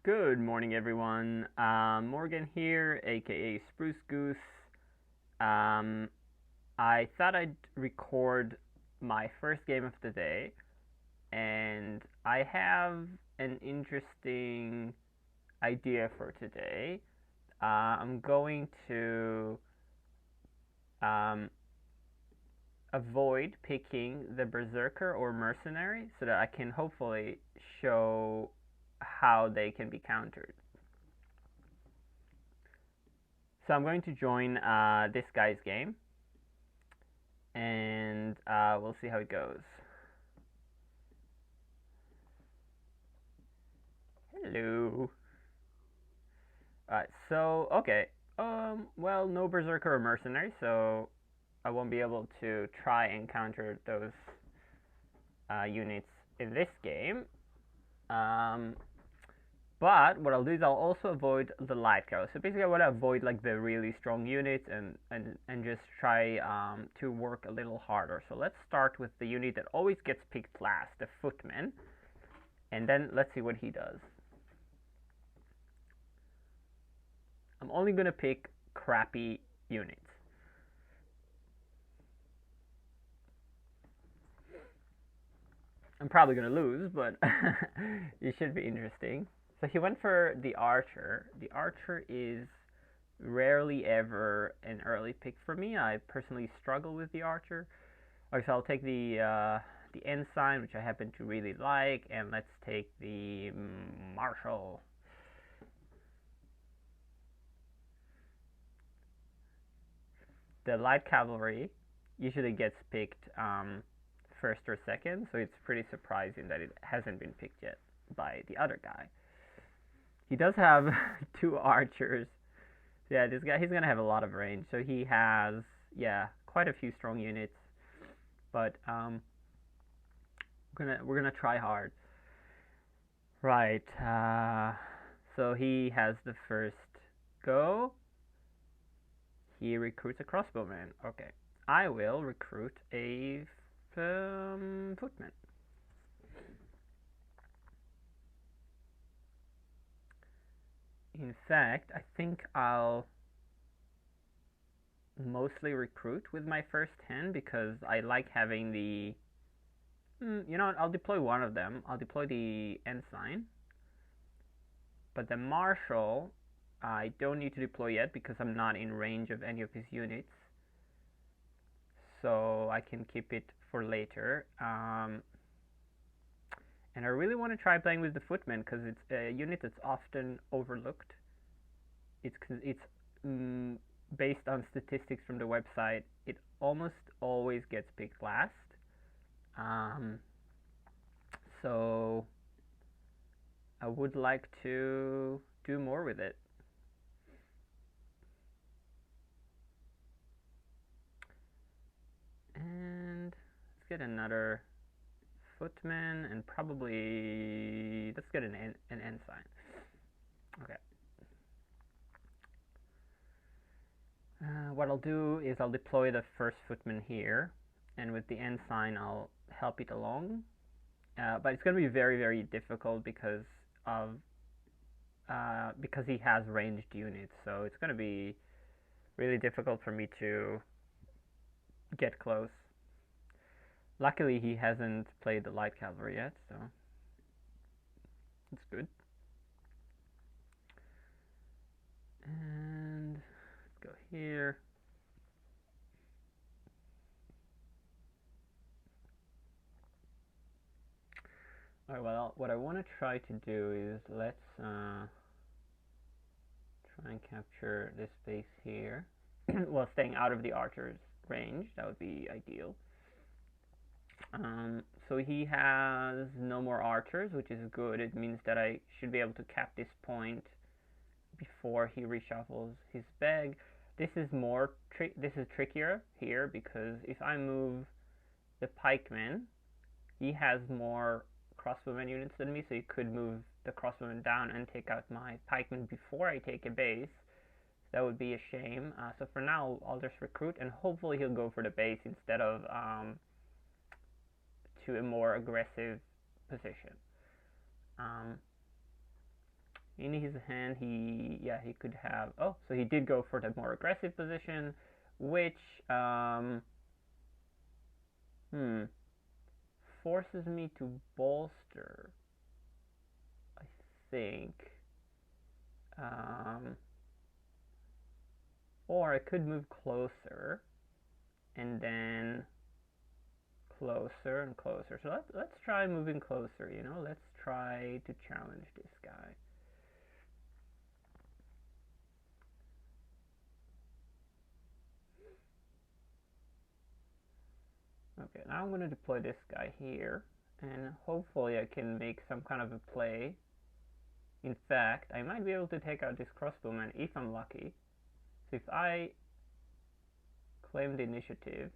Good morning, everyone. Morgan here, aka SpruceGoose. Um, I thought I'd record my first game of the day, and I have an interesting idea for today. I'm going to um, avoid picking the Berserker or Mercenary so that I can hopefully show how they can be countered. So I'm going to join this guy's game, and we'll see how it goes. Hello. Okay. Well, no Berserker or Mercenary, so I won't be able to try and counter those units in this game. Um, but what I'll do is I'll also avoid the light cow. So basically, I want to avoid like the really strong units and just try to work a little harder. So let's start with the unit that always gets picked last, the Footman, and then let's see what he does. I'm only gonna pick crappy units. I'm probably gonna lose, but it should be interesting. So he went for the archer. The archer is rarely ever an early pick for me. I personally struggle with the archer. Okay, so I'll take the ensign, which I happen to really like, and let's take the marshal. The light cavalry usually gets picked first or second, so it's pretty surprising that it hasn't been picked yet by the other guy. He does have two archers. Yeah, this guy, he's gonna have a lot of range. So he has, yeah, quite a few strong units. But we're gonna try hard. Right. So he has the first go. He recruits a crossbowman. Okay. I will recruit a footman. In fact, I think I'll mostly recruit with my first 10 because I like having the. You know what? I'll deploy one of them. I'll deploy the ensign. But the marshal, I don't need to deploy yet because I'm not in range of any of his units. So I can keep it for later. And I really want to try playing with the footman because it's a unit that's often overlooked. It's based on statistics from the website. It almost always gets picked last. Um, so I would like to do more with it. And let's get another footman and probably let's get an ensign. Okay. What I'll do is I'll deploy the first footman here, and with the ensign I'll help it along. But it's going to be very, very difficult because he has ranged units, so it's going to be really difficult for me to get close. Luckily, he hasn't played the light cavalry yet, so it's good. And let's go here. Alright, well, what I want to try to do is let's try and capture this space here while staying out of the archer's range. That would be ideal. So he has no more archers, which is good. It means that I should be able to cap this point before he reshuffles his bag. This is trickier here because if I move the pikeman, he has more crossbowman units than me, so he could move the crossbowman down and take out my pikeman before I take a base. That would be a shame. So for now, I'll just recruit, and hopefully he'll go for the base instead of to a more aggressive position. In his hand, he could have. Oh, so he did go for the more aggressive position, which hmm forces me to bolster. I think, um, or I could move closer, and then closer and closer. So let's try moving closer. Let's try to challenge this guy. Okay, now I'm going to deploy this guy here, and hopefully I can make some kind of a play. In fact, I might be able to take out this crossbowman if I'm lucky. So if I claim the initiative,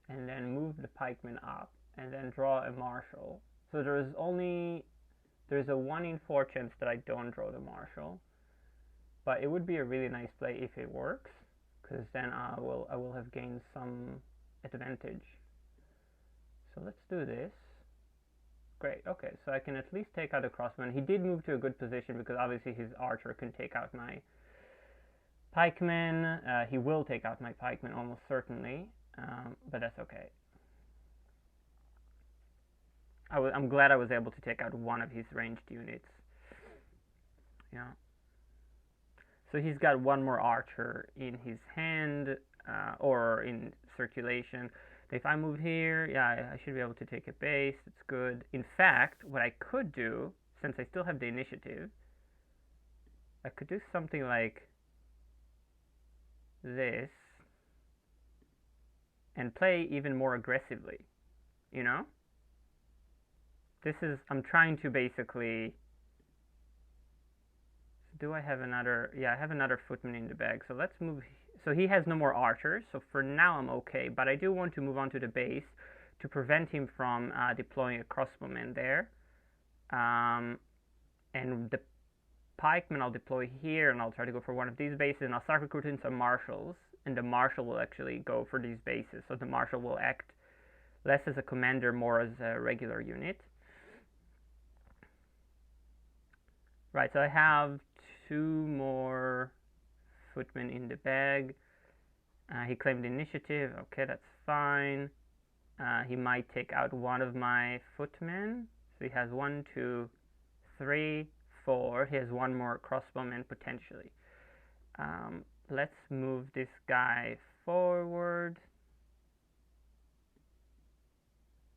and then move the pikeman up, and then draw a marshal. So there's a 1 in 4 chance that I don't draw the marshal, but it would be a really nice play if it works, because then I will have gained some advantage. So let's do this. Great, okay, so I can at least take out the crossman. He did move to a good position because obviously his archer can take out my pikeman. He will take out my pikeman almost certainly, but that's okay. I'm glad I was able to take out one of his ranged units. Yeah. So he's got one more archer in his hand, or in circulation. If I move here, yeah, I should be able to take a base. It's good. In fact, what I could do, since I still have the initiative, I could do something like this and play even more aggressively, you know? I'm trying to basically, do I have another, yeah, I have another footman in the bag, so let's move, so he has no more archers, so for now I'm okay, but I do want to move on to the base to prevent him from deploying a crossbowman there, and the pikemen I'll deploy here, and I'll try to go for one of these bases, and I'll start recruiting some marshals, and the marshal will actually go for these bases, so the marshal will act less as a commander, more as a regular unit. Right, so I have 2 more footmen in the bag. He claimed initiative. Okay, that's fine. He might take out one of my footmen. So he has 1, 2, 3, 4. He has one more crossbowman potentially. Let's move this guy forward.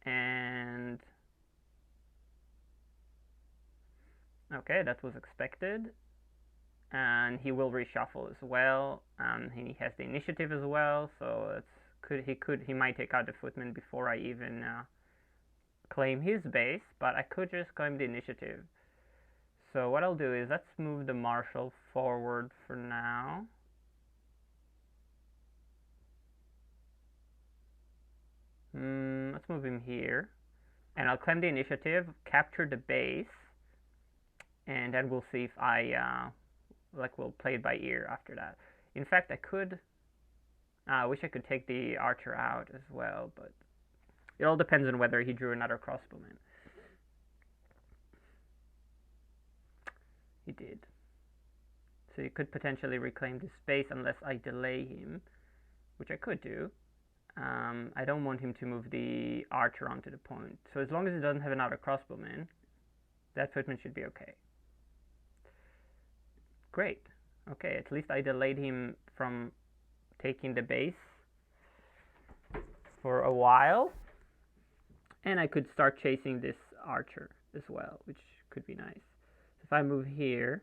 And okay, that was expected. And he will reshuffle as well. He has the initiative as well, so he might take out the footman before I even claim his base, but I could just claim the initiative. So what I'll do is let's move the marshal forward for now. Let's move him here, and I'll claim the initiative, capture the base, and then we'll see if we'll play it by ear after that. In fact, I wish I could take the archer out as well, but it all depends on whether he drew another crossbowman. He did. So you could potentially reclaim this space unless I delay him, which I could do. I don't want him to move the archer onto the point. So as long as he doesn't have another crossbowman, that footman should be okay. Great. Okay, at least I delayed him from taking the base for a while. And I could start chasing this archer as well, which could be nice. So if I move here,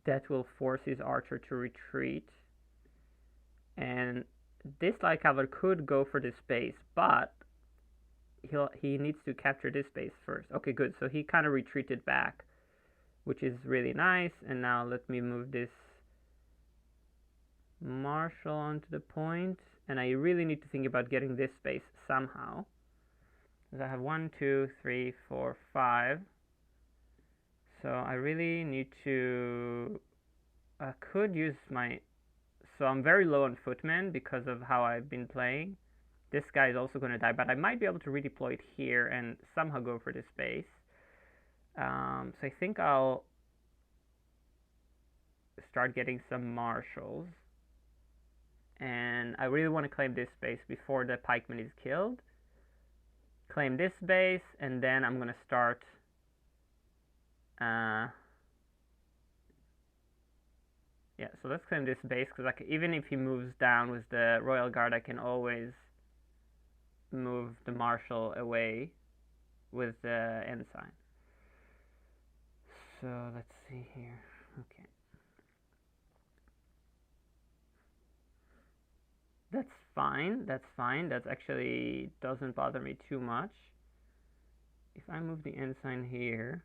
that will force his archer to retreat. And this light cavalry could go for this base, but he needs to capture this base first. Okay, good. So he kind of retreated back, which is really nice. And now let me move this marshal onto the point. And I really need to think about getting this space somehow. Because I have 1, 2, 3, 4, 5. So I really need to... I could use my... So I'm very low on footmen because of how I've been playing. This guy is also going to die, but I might be able to redeploy it here and somehow go for this space. So I think I'll start getting some marshals. And I really want to claim this base before the pikeman is killed. Claim this base, and then I'm going to start yeah, so let's claim this base, because even if he moves down with the Royal Guard, I can always move the Marshal away with the ensign. So let's see here. Okay. That's fine. That's fine. That actually doesn't bother me too much. If I move the ensign here,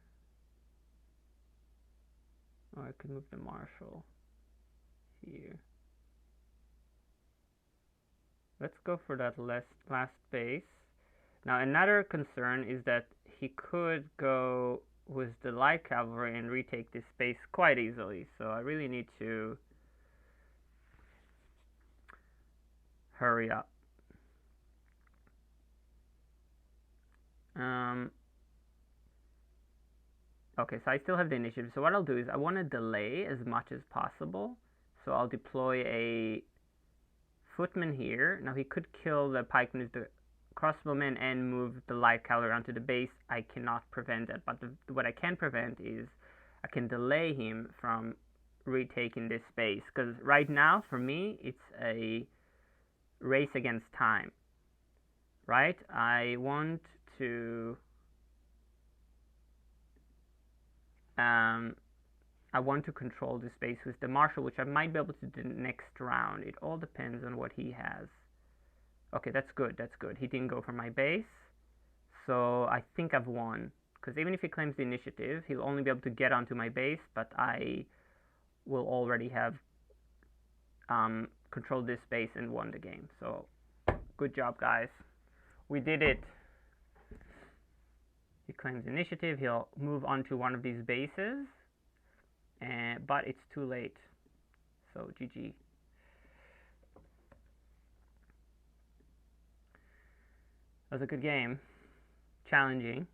oh, I could move the Marshal here. Let's go for that last base. Now another concern is that he could go with the light cavalry and retake this base quite easily, so I really need to hurry up. Okay, so I still have the initiative, so what I'll do is I want to delay as much as possible, so I'll deploy a Footman here. Now he could kill the pikemen with the crossbowmen and move the light cavalry onto the base. I cannot prevent that, but what I can prevent is I can delay him from retaking this base, because right now for me it's a race against time, right? I want to control this base with the Marshal, which I might be able to do next round. It all depends on what he has. Okay, that's good, that's good. He didn't go for my base, so I think I've won. Because even if he claims the initiative, he'll only be able to get onto my base, but I will already have controlled this base and won the game. So, good job, guys. We did it. He claims initiative. He'll move on to one of these bases, but it's too late. So, GG. That was a good game. Challenging.